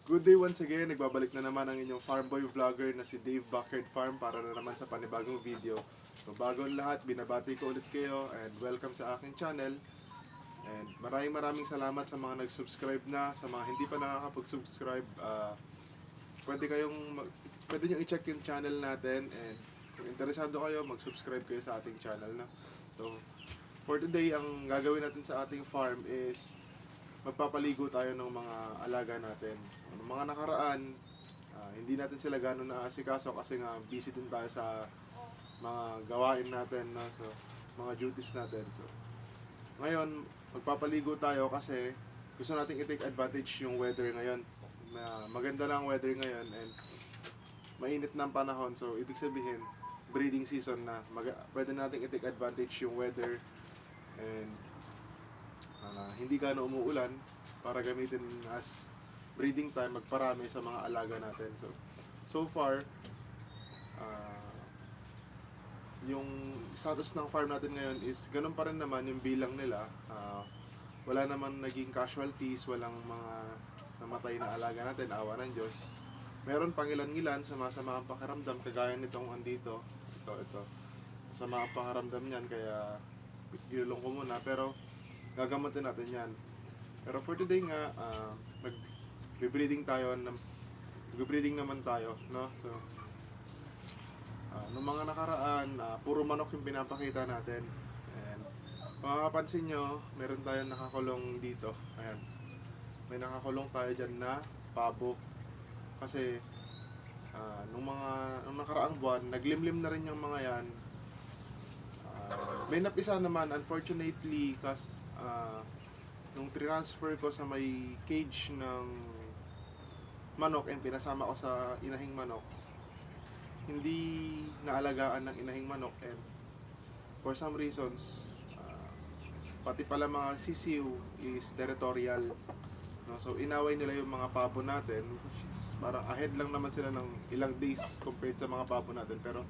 Good day once again, nagbabalik na naman ang inyong farm boy vlogger na si Dave Backyard Farm para na naman sa panibagong video. So bago ang lahat, binabati ko ulit kayo and welcome sa aking channel. And maraming salamat sa mga nag-subscribe na, sa mga hindi pa nakakapag-subscribe. Pwede nyo i-check yung channel natin and kung interesado kayo, mag-subscribe kayo sa ating channel na. So for today, ang gagawin natin sa ating farm is magpapaligo tayo ng mga alaga natin. So, noong mga nakaraan, hindi natin sila gano'n naasikaso kasi nga busy din tayo sa mga gawain natin, no? So, mga duties natin. So, ngayon, magpapaligo tayo kasi gusto natin i-take advantage yung weather ngayon. Na maganda lang weather ngayon and mainit na ang panahon. So, ibig sabihin, breeding season na. Pwede natin i-take advantage yung weather and hindi gaano umuulan para gamitin as breeding time, magparami sa mga alaga natin. So far, yung status ng farm natin ngayon is ganun pa rin naman yung bilang nila. Wala naman naging casualties, walang mga namatay na alaga natin, awa ng Diyos. Meron pang ilan-ilan sa masama ang pakiramdam, kagaya nitong andito. Ito. Masama ang pakiramdam niyan, kaya ginulong ko muna. Pero gagamutin natin yan. Pero for today nga, mag-breeding naman tayo, no? So, nung mga nakaraan, puro manok yung pinapakita natin. And, kung makapansin nyo, meron tayong nakakulong dito. Ayan. May nakakulong tayo dyan na pabo. Kasi, nung nakaraang buwan, naglimlim na rin yung mga yan. May napisa naman, unfortunately, nung transfer ko sa may cage ng manok and pinasama ko sa inahing manok, hindi naalagaan ng inahing manok and for some reasons, pati pala mga sisiw is territorial, no? So inaway nila yung mga pabo natin, which is parang ahead lang naman sila ng ilang days compared sa mga pabo natin, pero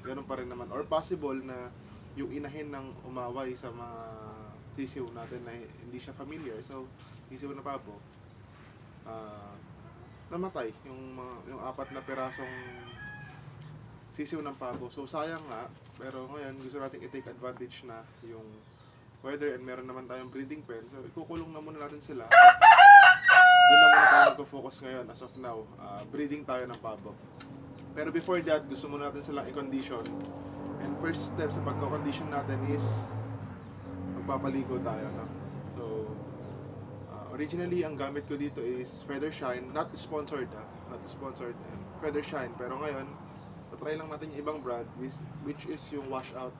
ganun pa rin naman, or possible na yung inahin ng umaway sa mga sisiw natin na hindi siya familiar. So sisiw na pabo, namatay yung apat na pirasong sisiw ng pabo. So sayang nga, pero ngayon gusto natin i-take advantage na yung weather and meron naman tayong breeding pen. So ikukulong na muna natin sila. Doon na muna tayo mag-focus ngayon as of now. Breeding tayo ng pabo. Pero before that, gusto muna natin silang i-condition. And first step sa pagko-condition natin is magpapaligo tayo, no? So originally ang gamit ko dito is Feather Shine, not sponsored, Feather Shine, pero ngayon try lang natin yung ibang brand which is yung Washout.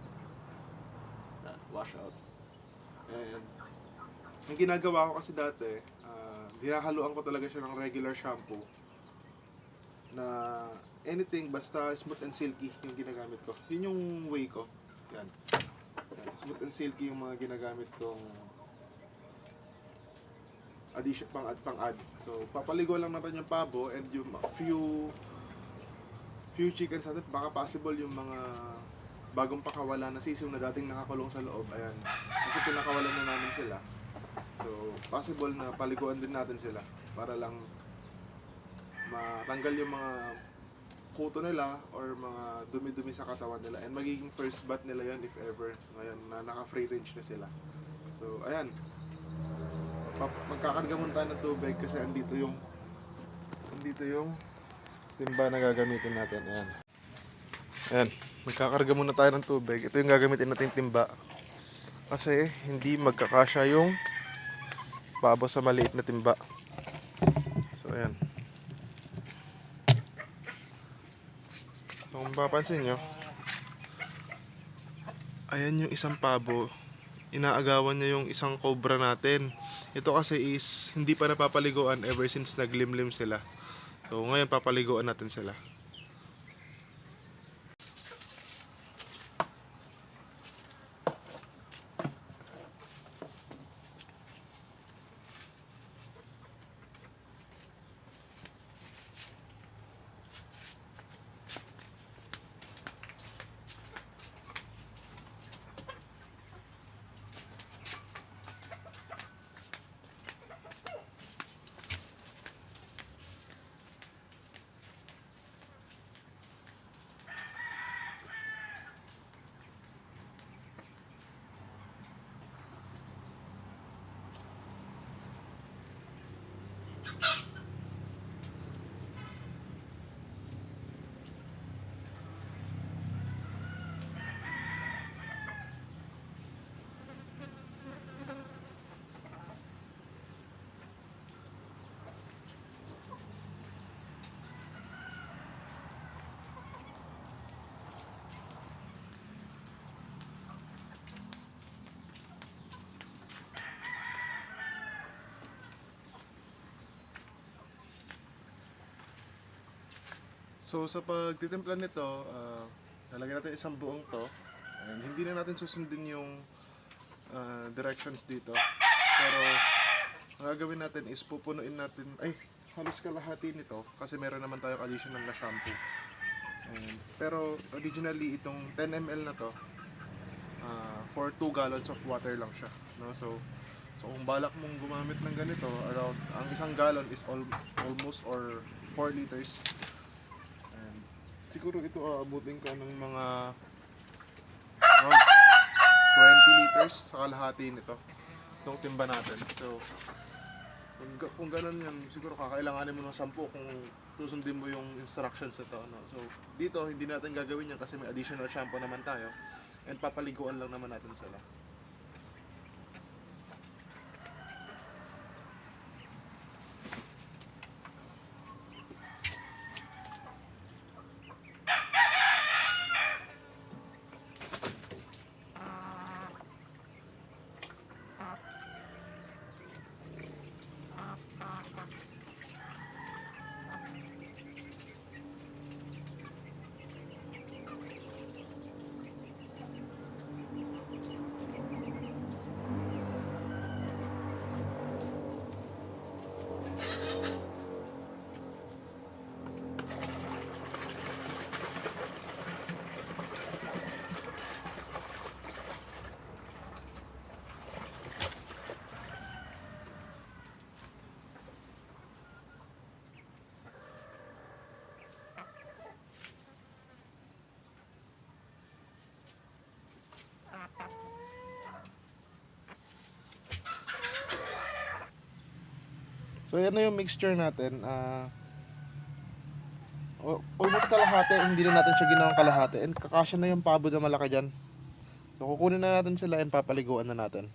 And ang ginagawa ko kasi dati, dinahaluan ko talaga siya ng regular shampoo na anything basta smooth and silky yung ginagamit ko. Yun yung way ko. Yan. Smooth and silky yung mga ginagamit kong addition, pang-add. So, papaligo lang natin yung pabo and yung few chickens natin. Baka possible yung mga bagong pakawala na sisiw na dating nakakulong sa loob. Ayan. Kasi pinakawalan na namin sila. So, possible na paliguan din natin sila para lang matanggal yung mga kuto nila or mga dumi-dumi sa katawan nila and magiging first bath nila yon if ever ngayon na naka-free range na sila. So ayan, magkakarga muna tayo ng tubig kasi andito yung timba na gagamitin natin. Ayan, magkakarga muna tayo ng tubig. Ito yung gagamitin natin timba kasi hindi magkakasya yung pabo sa maliit na timba. So ayan. So kung mapapansin nyo, ayan yung isang pabo, inaagawan niya yung isang cobra natin. Ito kasi is hindi pa napapaliguan ever since naglimlim sila. So ngayon papaliguan natin sila. So sa pagtitimpla nito, lalagyan natin isang buong to. And hindi na natin susundin yung directions dito. Pero ang gagawin natin is pupunuin natin, halos kalahati nito kasi meron naman tayong additional na shampoo. And, pero originally itong 10 ml na to, for 2 gallons of water lang siya. No? So kung balak mong gumamit ng ganito, around ang isang gallon is almost or 4 liters. And siguro ito aabutin ko ng mga around 20 liters sa kalahati nito. Itong timba natin. So kung ganun yan, siguro kakailanganin mo ng 10 kung susundin mo yung instructions nito. No? So dito hindi natin gagawin yan kasi may additional shampoo naman tayo. And papaliguan lang naman natin sila. So yan na yung mixture natin. Almost kalahati, hindi na natin siya ginawang kalahati. And kakasya na yung pabo na malaki dyan. So kukunin na natin sila and papaliguan na natin.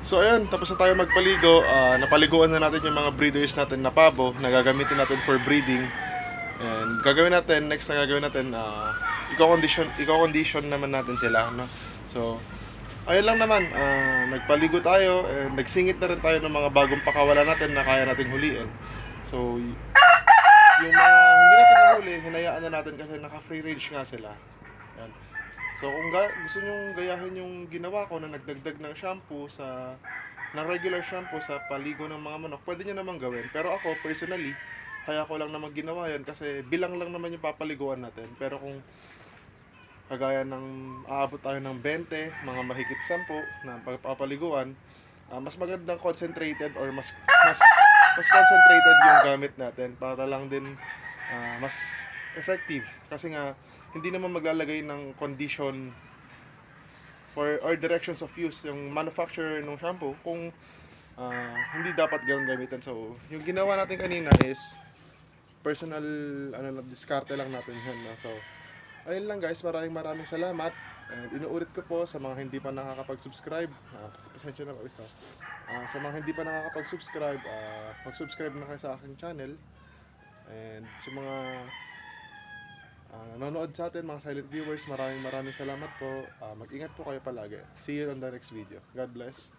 So ayan, tapos na tayo magpaligo. Napaliguan na natin yung mga breeders natin na pabo na gagamitin natin for breeding. And gagawin natin, next na gagawin natin, i-condition naman natin sila, no? So, ayun lang naman, nagpaligo tayo and nagsingit na rin tayo ng mga bagong pakawala natin na kaya nating huliin. So, yung mga hindi natin nahuli, hinayaan na natin kasi naka-free range nga sila. Yan. So kung gusto nyong gayahin yung ginawa ko na nagdagdag ng shampoo ng regular shampoo sa paligo ng mga manok, pwede nyo naman gawin. Pero ako personally, kaya ko lang naman ginawa yan kasi bilang lang naman yung papaliguan natin. Pero kung kagaya ng aabot tayo ng 20, mga mahigit 10 na pagpapaliguan, mas magandang concentrated or mas concentrated yung gamit natin para lang din mas effective kasi nga hindi naman maglalagay ng condition or directions of use yung manufacturer ng shampoo kung hindi dapat gawin gamitan. So yung ginawa natin kanina is personal diskarte lang natin yun, no? So ayun lang guys, maraming salamat. And inuulit ko po sa mga hindi pa nakakapag-subscribe, kasi pasensya na po isa. Sa mga hindi pa nakakapag-subscribe, mag-subscribe na kayo sa aking channel. And sa mga nanonood sa atin, mga silent viewers, maraming salamat po. Mag-ingat po kayo palagi. See you on the next video. God bless.